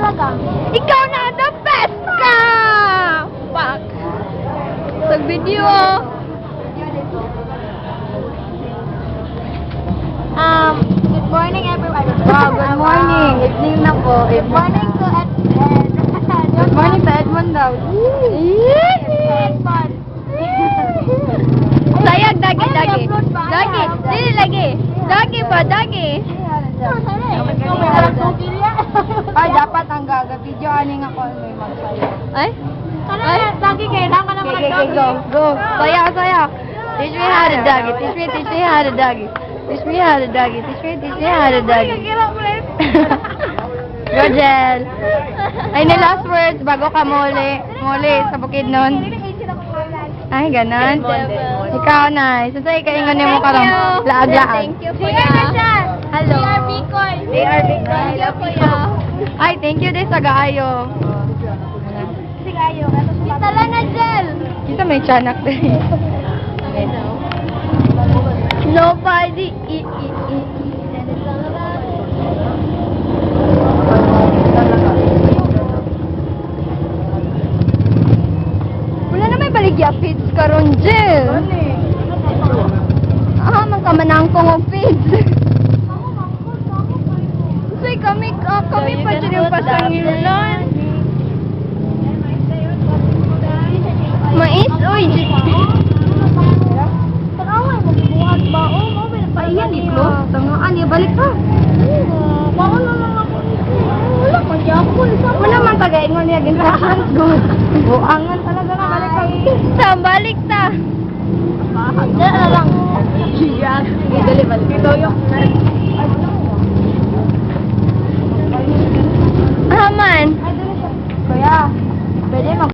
talaga. Ikaw na the best ka! Fuck. Sa video. Good morning everyone. Wow, good morning. Evening na po. Good morning to Edmond. Good morning to Edmond daw. Edmond. Sayag, dagi, Ay, dagi. i-upload ba? Dagi, dili lagi. Dagi pa, dagi. Ay, dapat ang gaga-video aning ako may magsayo. Ay? Ay, lagi kailangan naman Okay, go, go. Sayaw, sayaw. Teach me how to doggy. Teach me how to doggy. Teach me how to doggy. Teach me how to doggy. Go, Jel. Ay, ni last words bago ka muli. Muli sa bukid nun. Ay, ganon. Ikaw, Nay. Sasay, kaingon mo karong laag-laag. Thank you, Kuya. Hello. CR Bicol. CR Bicol. Thank you, Kuya. Ay, thank you din sa gaayo. Sigayo. Kita lang na gel. Kita may tiyanak din. Nobody. Wala na may baligya feeds karon, Jill. Man ka manang kong feeds. Say kami pa dyan yung pasangilan. Mais, oy. Tanaway mo buhat ba? Oh, mo Ayan, iklo. Tangaan niya, balik ka. Bako na lang ako. Wala man yapon. Wala man tagaingon niya, ginsahan ko. Buangan talaga na, balik ka. Balik ta. Diyan na lang. Yan. Dali, balik. Ito yung... Aman. Kuya, pwede mag